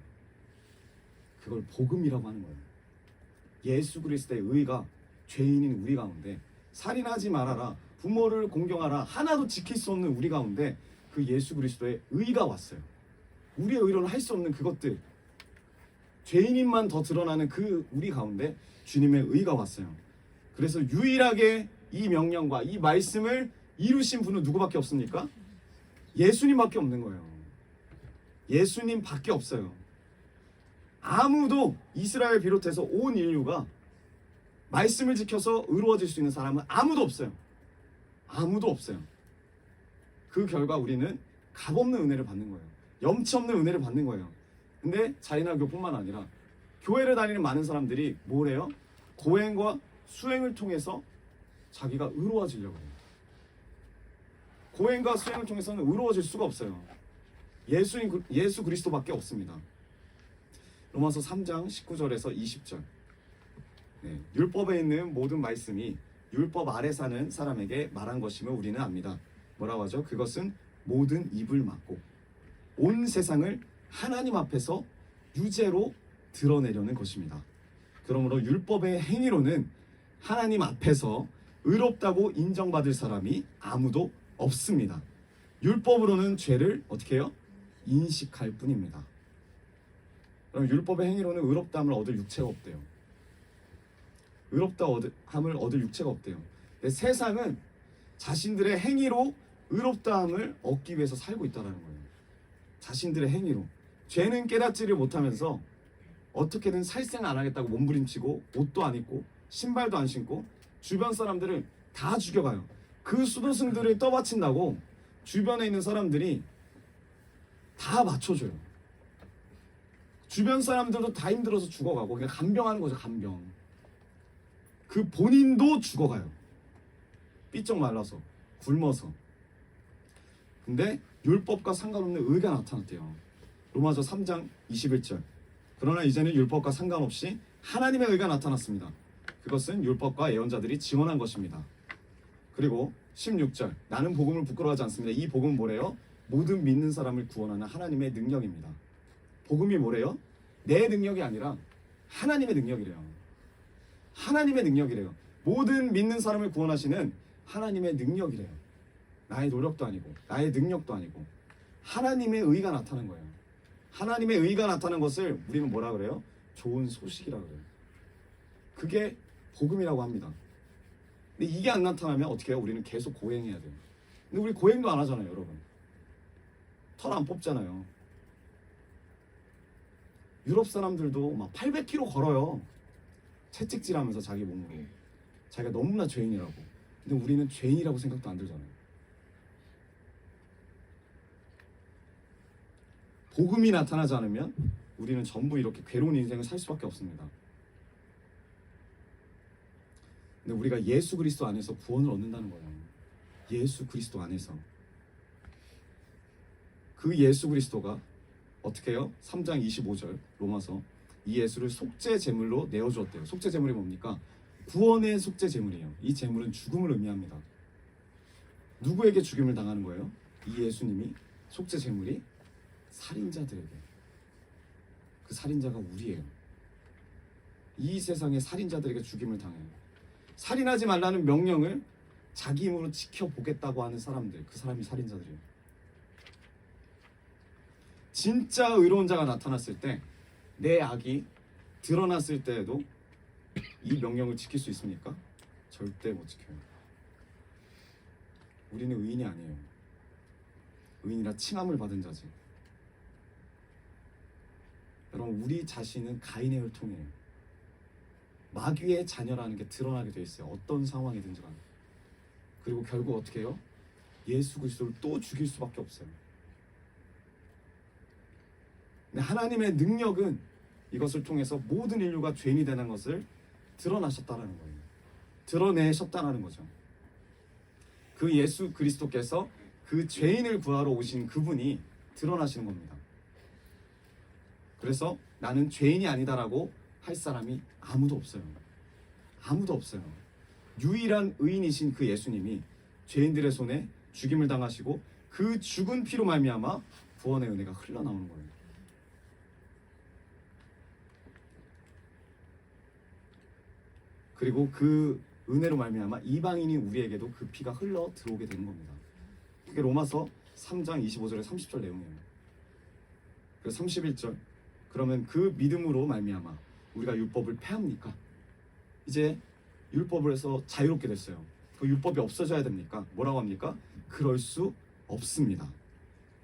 그걸 복음이라고 하는 거예요. 예수 그리스도의 의가 죄인인 우리 가운데, 살인하지 말아라, 부모를 공경하라, 하나도 지킬 수 없는 우리 가운데 그 예수 그리스도의 의가 왔어요. 우리의 의로는 할 수 없는 그것들, 죄인인만 더 드러나는 그 우리 가운데 주님의 의가 왔어요. 그래서 유일하게 이 명령과 이 말씀을 이루신 분은 누구밖에 없습니까? 예수님밖에 없는 거예요. 예수님밖에 없어요. 아무도, 이스라엘 비롯해서 온 인류가 말씀을 지켜서 의로워질 수 있는 사람은 아무도 없어요. 아무도 없어요. 그 결과 우리는 값없는 은혜를 받는 거예요. 염치 없는 은혜를 받는 거예요. 근데 자이나교뿐만 아니라 교회를 다니는 많은 사람들이 뭐래요? 고행과 수행을 통해서 자기가 의로워지려고 해요. 고행과 수행을 통해서는 의로워질 수가 없어요. 예수 그리스도밖에 없습니다. 로마서 3장 19절에서 20절. 율법에 있는 모든 말씀이 율법 아래 사는 사람에게 말한 것임을 우리는 압니다. 뭐라고 하죠? 그것은 모든 입을 막고 온 세상을 하나님 앞에서 유죄로 드러내려는 것입니다. 그러므로 율법의 행위로는 하나님 앞에서 의롭다고 인정받을 사람이 아무도 없습니다. 율법으로는 죄를 어떻게 해요? 인식할 뿐입니다. 그럼 율법의 행위로는 의롭다함을 얻을 육체가 없대요. 의롭다함을 얻을 육체가 없대요. 근데 세상은 자신들의 행위로 의롭다함을 얻기 위해서 살고 있다는 거예요. 자신들의 행위로. 죄는 깨닫지를 못하면서 어떻게든 살생 안 하겠다고 몸부림치고 옷도 안 입고 신발도 안 신고 주변 사람들을 다 죽여가요. 그 수도승들을 떠받친다고 주변에 있는 사람들이 다 맞춰줘요. 주변 사람들도 다 힘들어서 죽어가고 그냥 간병하는 거죠. 간병. 그 본인도 죽어가요. 삐쩍 말라서, 굶어서. 근데 율법과 상관없는 의가 나타났대요. 로마서 3장 21절. 그러나 이제는 율법과 상관없이 하나님의 의가 나타났습니다. 그것은 율법과 예언자들이 증언한 것입니다. 그리고 16절. 나는 복음을 부끄러워하지 않습니다. 이 복음은 뭐래요? 모든 믿는 사람을 구원하는 하나님의 능력입니다. 복음이 뭐래요? 내 능력이 아니라 하나님의 능력이래요. 하나님의 능력이래요. 모든 믿는 사람을 구원하시는 하나님의 능력이래요. 나의 노력도 아니고 나의 능력도 아니고 하나님의 의가 나타난 거예요. 하나님의 의가 나타난 것을 우리는 뭐라 그래요? 좋은 소식이라 그래요. 그게 복음이라고 합니다. 근데 이게 안 나타나면 어떻게 해요? 우리는 계속 고행해야 돼요. 근데 우리 고행도 안 하잖아요, 여러분. 털 안 뽑잖아요. 유럽 사람들도 막 800km 걸어요. 채찍질하면서 자기 몸으로. 자기가 너무나 죄인이라고. 근데 우리는 죄인이라고 생각도 안 들잖아요. 복음이 나타나지 않으면 우리는 전부 이렇게 괴로운 인생을 살 수밖에 없습니다. 근데 우리가 예수 그리스도 안에서 구원을 얻는다는 거예요. 예수 그리스도 안에서. 그 예수 그리스도가 어떻게 해요? 3장 25절 로마서 이 예수를 속죄 제물로 내어주었대요. 속죄 제물이 뭡니까? 구원의 속죄 제물이에요. 이 제물은 죽음을 의미합니다. 누구에게 죽임을 당하는 거예요? 이 예수님이 속죄 제물이 살인자들에게. 그 살인자가 우리예요. 이 세상의 살인자들에게 죽임을 당해요. 살인하지 말라는 명령을 자기 힘으로 지켜보겠다고 하는 사람들, 그 사람이 살인자들이에요. 진짜 의로운 자가 나타났을 때, 내 악이 드러났을 때에도 이 명령을 지킬 수 있습니까? 절대 못 지켜요. 우리는 의인이 아니에요. 의인이라 칭함을 받은 자지. 여러분, 우리 자신은 가인의 혈통이에요. 마귀의 자녀라는 게 드러나게 돼 있어요. 어떤 상황이든지 간에. 그리고 결국 어떻게 해요? 예수 그리스도를 또 죽일 수밖에 없어요. 근데 하나님의 능력은 이것을 통해서 모든 인류가 죄인이 되는 것을 드러나셨다라는 거예요. 드러내셨다라는 거죠. 그 예수 그리스도께서 그 죄인을 구하러 오신 그분이 드러나시는 겁니다. 그래서 나는 죄인이 아니다라고 할 사람이 아무도 없어요. 아무도 없어요. 유일한 의인이신 그 예수님이 죄인들의 손에 죽임을 당하시고 그 죽은 피로 말미암아 구원의 은혜가 흘러나오는 거예요. 그리고 그 은혜로 말미암아 이방인이 우리에게도 그 피가 흘러 들어오게 되는 겁니다. 그게 로마서 3장 25절에 30절 내용이에요. 그래서 31절 그러면 그 믿음으로 말미암아 우리가 율법을 폐합니까? 이제 율법을 해서 자유롭게 됐어요. 그 율법이 없어져야 됩니까? 뭐라고 합니까? 그럴 수 없습니다.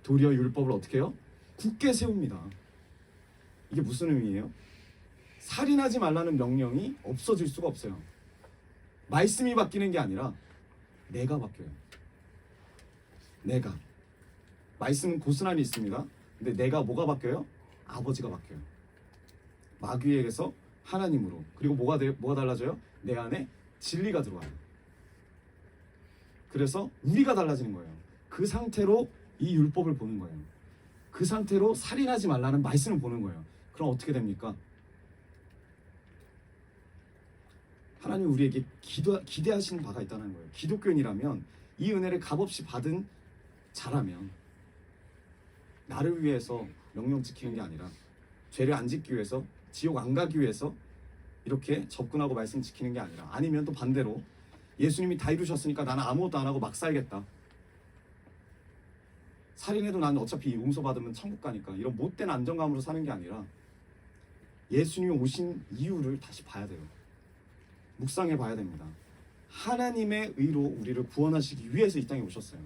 도리어 율법을 어떻게 해요? 굳게 세웁니다. 이게 무슨 의미예요? 살인하지 말라는 명령이 없어질 수가 없어요. 말씀이 바뀌는 게 아니라 내가 바뀌어요. 내가. 말씀은 고스란히 있습니다. 근데 내가 뭐가 바뀌어요? 아버지가 바뀌어요. 마귀에게서 하나님으로. 그리고 뭐가 달라져요? 내 안에 진리가 들어와요. 그래서 우리가 달라지는 거예요. 그 상태로 이 율법을 보는 거예요. 그 상태로 살인하지 말라는 말씀을 보는 거예요. 그럼 어떻게 됩니까? 하나님 우리에게 기대하시는 바가 있다는 거예요. 기독교인이라면 이 은혜를 값없이 받은 자라면 나를 위해서 명령 지키는 게 아니라 죄를 안 짓기 위해서 지옥 안 가기 위해서 이렇게 접근하고 말씀 지키는 게 아니라 아니면 또 반대로 예수님이 다 이루셨으니까 나는 아무것도 안 하고 막 살겠다. 살인해도 나는 어차피 용서받으면 천국 가니까 이런 못된 안정감으로 사는 게 아니라 예수님이 오신 이유를 다시 봐야 돼요. 묵상해 봐야 됩니다. 하나님의 의로 우리를 구원하시기 위해서 이 땅에 오셨어요.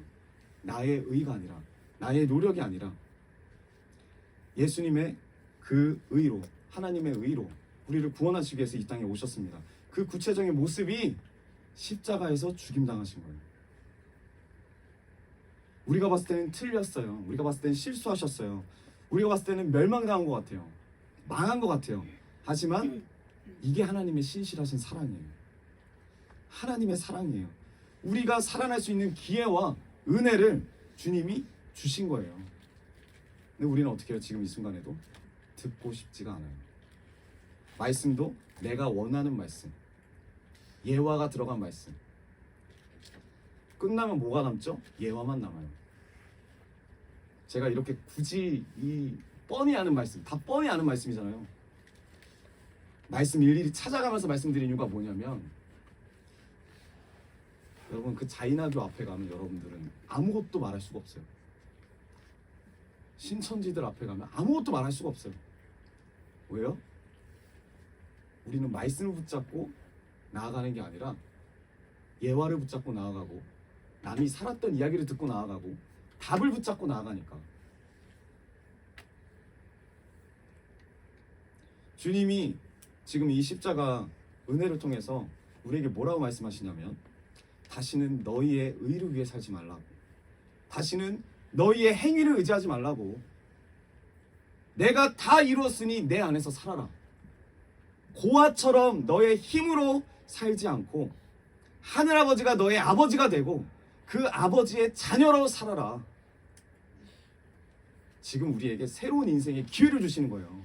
나의 의가 아니라 나의 노력이 아니라 예수님의 그 의로 하나님의 의로 우리를 구원하시기 위해서 이 땅에 오셨습니다. 그 구체적인 모습이 십자가에서 죽임당하신 거예요. 우리가 봤을 때는 틀렸어요. 우리가 봤을 때는 실수하셨어요. 우리가 봤을 때는 멸망당한 것 같아요. 망한 것 같아요. 하지만 이게 하나님의 신실하신 사랑이에요. 하나님의 사랑이에요. 우리가 살아날 수 있는 기회와 은혜를 주님이 주신 거예요. 근데 우리는 어떻게 해요? 지금 이 순간에도 듣고 싶지가 않아요. 말씀도 내가 원하는 말씀, 예화가 들어간 말씀. 끝나면 뭐가 남죠? 예화만 남아요. 제가 이렇게 굳이 이 뻔히 아는 말씀, 다 뻔히 아는 말씀이잖아요. 말씀 일일이 찾아가면서 말씀드린 이유가 뭐냐면, 여러분 그 자이나교 앞에 가면 여러분들은 아무것도 말할 수가 없어요. 신천지들 앞에 가면 아무것도 말할 수가 없어요. 왜요? 우리는 말씀을 붙잡고 나아가는 게 아니라 예화를 붙잡고 나아가고, 남이 살았던 이야기를 듣고 나아가고, 답을 붙잡고 나아가니까. 주님이 지금 이 십자가 은혜를 통해서 우리에게 뭐라고 말씀하시냐면, 다시는 너희의 의를 위해 살지 말라고, 다시는 너희의 행위를 의지하지 말라고, 내가 다 이루었으니 내 안에서 살아라. 고아처럼 너의 힘으로 살지 않고 하늘아버지가 너의 아버지가 되고 그 아버지의 자녀로 살아라. 지금 우리에게 새로운 인생의 기회를 주시는 거예요.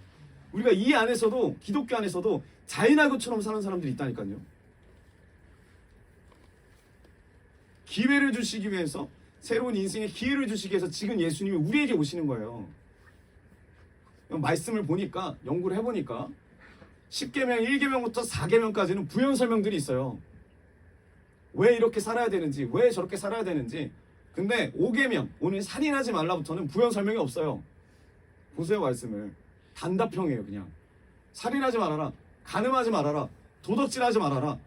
우리가 이 안에서도, 기독교 안에서도 자이나교처럼 사는 사람들이 있다니까요. 기회를 주시기 위해서, 새로운 인생의 기회를 주시기 위해서 지금 예수님이 우리에게 오시는 거예요. 말씀을 보니까, 연구를 해보니까 10계명, 1계명부터 4계명까지는 부연 설명들이 있어요. 왜 이렇게 살아야 되는지, 왜 저렇게 살아야 되는지. 근데 5계명, 오늘 살인하지 말라부터는 부연 설명이 없어요. 보세요, 말씀을. 단답형이에요. 그냥 살인하지 말아라, 간음하지 말아라, 도덕질하지 말아라.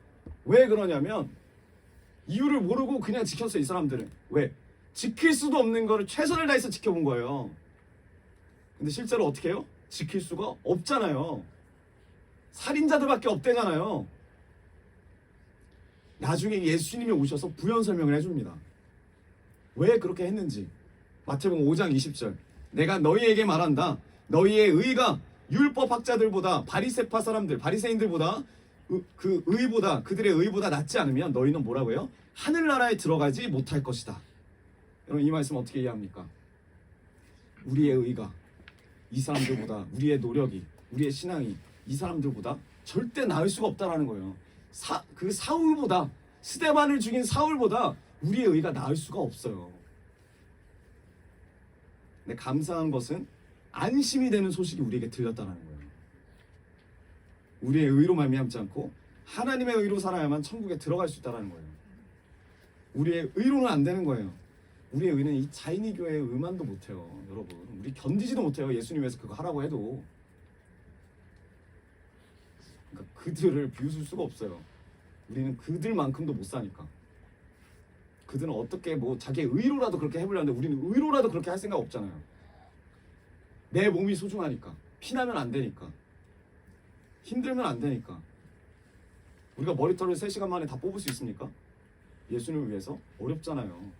왜 그러냐면 이유를 모르고 그냥 지켰어요. 이 사람들은. 왜? 지킬 수도 없는 거를 최선을 다해서 지켜본 거예요. 근데 실제로 어떻게 해요? 지킬 수가 없잖아요. 살인자들밖에 없대잖아요. 나중에 예수님이 오셔서 부연 설명을 해줍니다. 왜 그렇게 했는지. 마태복음 5장 20절. 내가 너희에게 말한다. 너희의 의가 율법학자들보다, 바리새파 사람들, 바리새인들보다, 그 의보다, 그들의 의보다 낫지 않으면 너희는 뭐라고요? 하늘나라에 들어가지 못할 것이다. 여러분 이 말씀 어떻게 이해합니까? 우리의 의가 이 사람들보다, 우리의 노력이, 우리의 신앙이 이 사람들보다 절대 나을 수가 없다라는 거예요. 그 사울보다, 스데반을 죽인 사울보다 우리의 의가 나을 수가 없어요. 근데 감사한 것은 안심이 되는 소식이 우리에게 들렸다는 거예요. 우리의 의로 말미암지 않고 하나님의 의로 살아야만 천국에 들어갈 수 있다는 거예요. 우리의 의로는 안 되는 거예요. 우리의 의는 이 자이니 교회의 의만도 못해요. 여러분 우리 견디지도 못해요. 예수님 위해서 그거 하라고 해도. 그러니까 그들을 비웃을 수가 없어요. 우리는 그들만큼도 못 사니까. 그들은 어떻게 뭐 자기의 의로라도 그렇게 해보려는데 우리는 의로라도 그렇게 할 생각 없잖아요. 내 몸이 소중하니까. 피나면 안 되니까. 힘들면 안 되니까. 우리가 머리털을 3시간 만에 다 뽑을 수 있습니까? 예수님을 위해서? 어렵잖아요.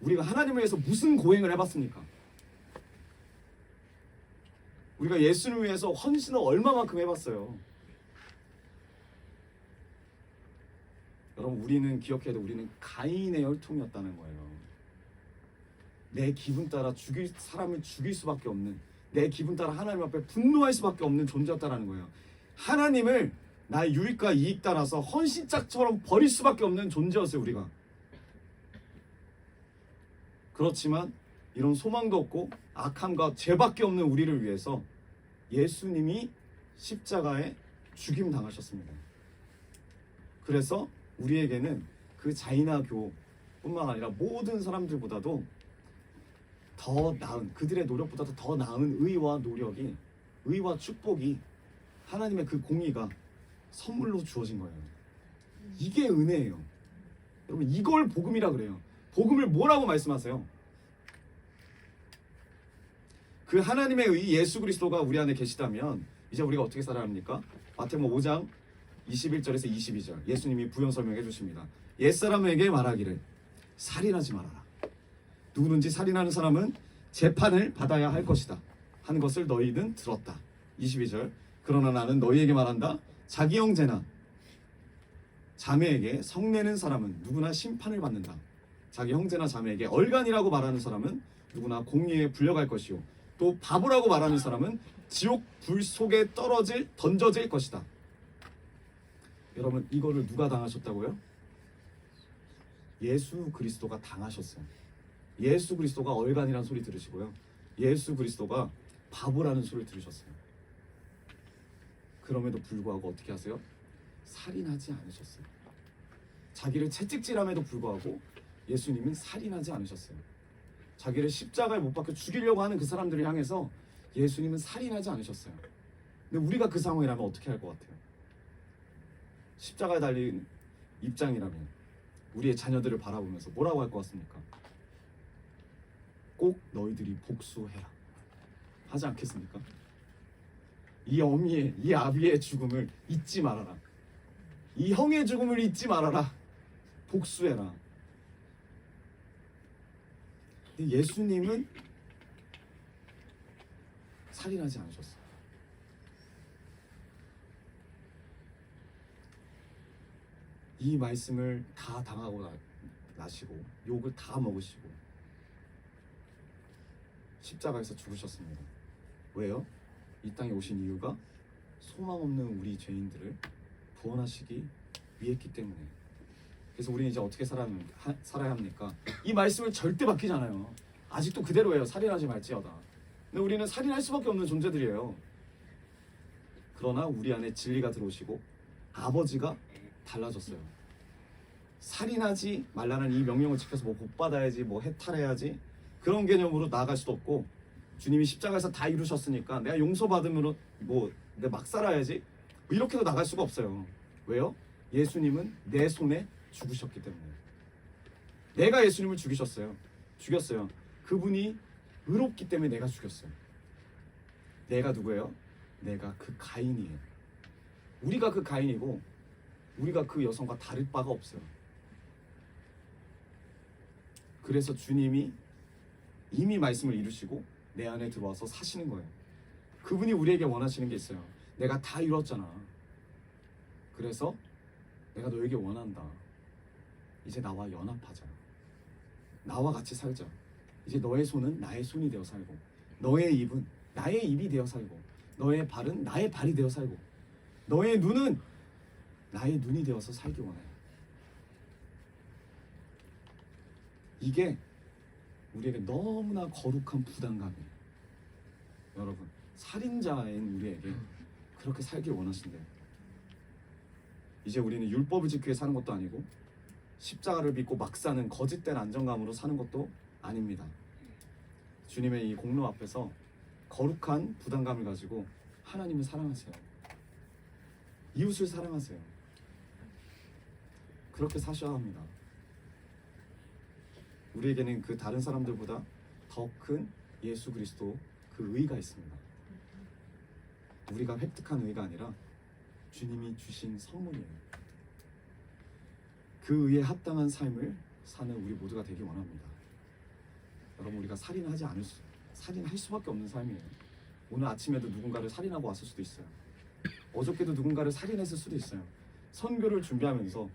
우리가 하나님을 위해서 무슨 고행을 해봤습니까? 우리가 예수님을 위해서 헌신을 얼마만큼 해봤어요. 여러분 우리는 기억해야 돼. 우리는 가인의 혈통이었다는 거예요. 내 기분 따라 사람을 죽일 수밖에 없는, 내 기분 따라 하나님 앞에 분노할 수밖에 없는 존재였다는 거예요. 하나님을 나의 유익과 이익 따라서 헌신짝처럼 버릴 수밖에 없는 존재였어요. 우리가. 그렇지만 이런 소망도 없고 악함과 죄밖에 없는 우리를 위해서 예수님이 십자가에 죽임 당하셨습니다. 그래서 우리에게는 그 자이나교뿐만 아니라 모든 사람들보다도 더 나은, 그들의 노력보다도 더 나은 의와 노력이, 의와 축복이, 하나님의 그 공의가 선물로 주어진 거예요. 이게 은혜예요. 여러분 이걸 복음이라 그래요. 복음을 뭐라고 말씀하세요? 그 하나님의 의 예수 그리스도가 우리 안에 계시다면 이제 우리가 어떻게 살아야 합니까? 마태복음 5장 21절에서 22절 예수님이 부연 설명해 주십니다. 옛사람에게 말하기를 살인하지 말아라. 누구든지 살인하는 사람은 재판을 받아야 할 것이다 하는 것을 너희는 들었다. 22절 그러나 나는 너희에게 말한다. 자기 형제나 자매에게 성내는 사람은 누구나 심판을 받는다. 자기 형제나 자매에게 얼간이라고 말하는 사람은 누구나 공의에 불려갈 것이요 또 바보라고 말하는 사람은 지옥 불 속에 던져질 것이다. 여러분 이거를 누가 당하셨다고요? 예수 그리스도가 당하셨어요. 예수 그리스도가 얼간이라는 소리 들으시고요. 예수 그리스도가 바보라는 소리를 들으셨어요. 그럼에도 불구하고 어떻게 하세요? 살인하지 않으셨어요. 자기를 채찍질함에도 불구하고 예수님은 살인하지 않으셨어요. 자기를 십자가에 못 박혀 죽이려고 하는 그 사람들을 향해서 예수님은 살인하지 않으셨어요. 근데 우리가 그 상황이라면 어떻게 할 것 같아요? 십자가에 달린 입장이라면 우리의 자녀들을 바라보면서 뭐라고 할 것 같습니까? 꼭 너희들이 복수해라 하지 않겠습니까? 이 어미의, 이 아비의 죽음을 잊지 말아라. 이 형의 죽음을 잊지 말아라. 복수해라. 근데 예수님은 살인하지 않으셨어요. 이 말씀을 다 당하고 나시고 욕을 다 먹으시고 십자가에서 죽으셨습니다. 왜요? 이 땅에 오신 이유가 소망 없는 우리 죄인들을 구원하시기 위했기 때문에. 그래서 우리는 이제 어떻게 살아야 합니까? 이 말씀을 절대 바뀌지 않아요. 아직도 그대로예요. 살인하지 말지어다. 근데 우리는 살인할 수밖에 없는 존재들이에요. 그러나 우리 안에 진리가 들어오시고 아버지가 달라졌어요. 살인하지 말라는 이 명령을 지켜서 뭐 복 받아야지, 뭐 해탈해야지, 그런 개념으로 나아갈 수도 없고, 주님이 십자가에서 다 이루셨으니까 내가 용서받음으로 뭐 내가 막 살아야지, 뭐 이렇게도 나갈 수가 없어요. 왜요? 예수님은 내 손에 죽으셨기 때문에. 내가 예수님을 죽였어요. 그분이 의롭기 때문에 내가 죽였어요. 내가 누구예요? 내가 그 가인이에요. 우리가 그 가인이고 우리가 그 여성과 다를 바가 없어요. 그래서 주님이 이미 말씀을 이루시고 내 안에 들어와서 사시는 거예요. 그분이 우리에게 원하시는 게 있어요. 내가 다 이뤘잖아. 그래서 내가 너에게 원한다. 이제 나와 연합하자. 나와 같이 살자. 이제 너의 손은 나의 손이 되어 살고, 너의 입은 나의 입이 되어 살고, 너의 발은 나의 발이 되어 살고, 너의 눈은 나의 눈이 되어서 살기 원해요. 이게 우리에게 너무나 거룩한 부담감이에요. 여러분, 살인자인 우리에게 그렇게 살길 원하신대요. 이제 우리는 율법을 지키게 사는 것도 아니고 십자가를 믿고 막 사는 거짓된 안정감으로 사는 것도 아닙니다. 주님의 이 공로 앞에서 거룩한 부담감을 가지고 하나님을 사랑하세요. 이웃을 사랑하세요. 그렇게 사셔야 합니다. 우리에게는 그 다른 사람들보다 더 큰 예수 그리스도 그 의가 있습니다. 우리가 획득한 의가 아니라 주님이 주신 선물이에요. 그 의에 합당한 삶을 사는 우리 모두가 되기 원합니다. 여러분, 우리가 살인할 수밖에 없는 삶이에요. 오늘 아침에도 누군가를 살인하고 왔을 수도 있어요. 어저께도 누군가를 살인했을 수도 있어요. 선교를 준비하면서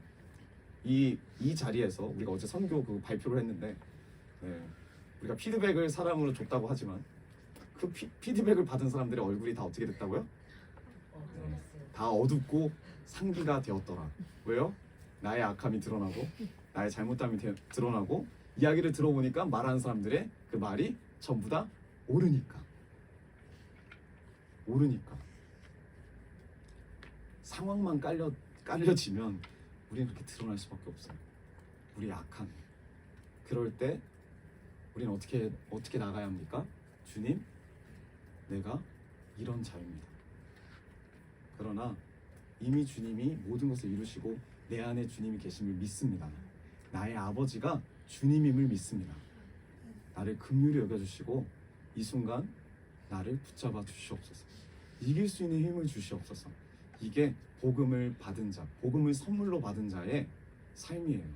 이 자리에서 우리가 어제 선교 그 발표를 했는데, 우리가 피드백을 사람으로 줬다고 하지만 그 피드백을 받은 사람들의 얼굴이 다 어떻게 됐다고요? 다 어둡고 상기가 되었더라. 왜요? 나의 악함이 드러나고 나의 잘못됨이 드러나고 이야기를 들어보니까 말하는 사람들의 그 말이 전부 다 옳으니까. 상황만 깔려지면 우리는 그렇게 드러날 수밖에 없어요. 우리의 악함. 그럴 때 우리는 어떻게 나가야 합니까? 주님, 내가 이런 자입니다. 그러나 이미 주님이 모든 것을 이루시고 내 안에 주님이 계심을 믿습니다. 나의 아버지가 주님임을 믿습니다. 나를 긍휼히 여겨주시고 이 순간 나를 붙잡아 주시옵소서. 이길 수 있는 힘을 주시옵소서. 이게 복음을 받은 자, 복음을 선물로 받은 자의 삶이에요.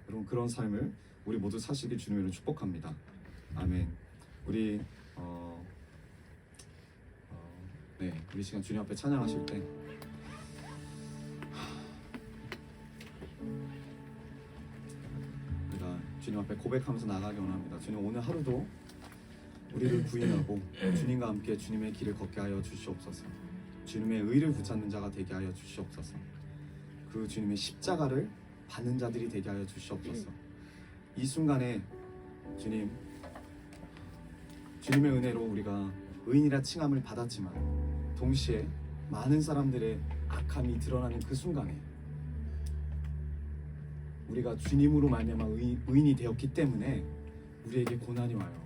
여러분, 그런 삶을 우리 모두 사시길 주님으로 축복합니다. 아멘. 우리 우리 시간 주님 앞에 찬양하실 때 우리가 주님 앞에 고백하면서 나가기 원합니다. 주님, 오늘 하루도 우리를 부인하고 주님과 함께 주님의 길을 걷게 하여 주시옵소서. 주님의 의를 붙잡는 자가 되게 하여 주시옵소서. 그 주님의 십자가를 받는 자들이 되게 하여 주시옵소서. 이 순간에 주님의 은혜로 우리가 의인이라 칭함을 받았지만 동시에 많은 사람들의 악함이 드러나는 그 순간에 우리가 주님으로 말미암아 의인이 되었기 때문에 우리에게 고난이 와요.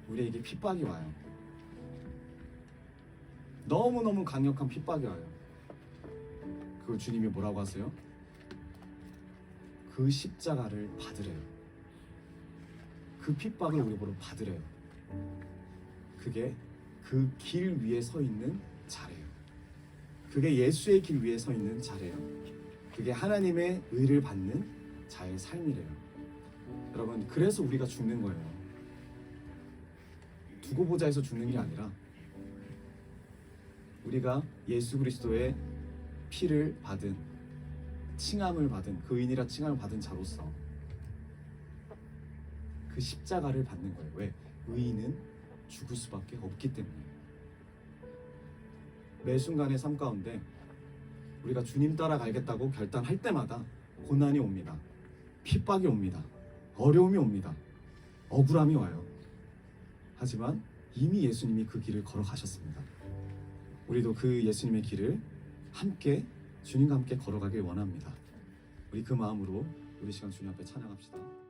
우리에게 핍박이 와요. 너무너무 강력한 핍박이 와요. 그걸 주님이 뭐라고 하세요? 그 십자가를 받으래요. 그 핍박을 우리 보러 받으래요. 그게 그 길 위에 서 있는 자래요. 그게 예수의 길 위에 서 있는 자래요. 그게 하나님의 의를 받는 자의 삶이래요. 여러분, 그래서 우리가 죽는 거예요. 두고 보자에서 죽는 게 아니라 우리가 예수 그리스도의 피를 받은, 칭함을 받은, 그 의인이라 칭함을 받은 자로서 그 십자가를 받는 거예요. 왜? 의인은 죽을 수밖에 없기 때문에. 매 순간의 삶 가운데 우리가 주님 따라가겠다고 결단할 때마다 고난이 옵니다. 핍박이 옵니다. 어려움이 옵니다. 억울함이 와요. 하지만 이미 예수님이 그 길을 걸어가셨습니다. 우리도 그 예수님의 길을 함께, 주님과 함께 걸어가길 원합니다. 우리 그 마음으로 우리 시간 주님 앞에 찬양합시다.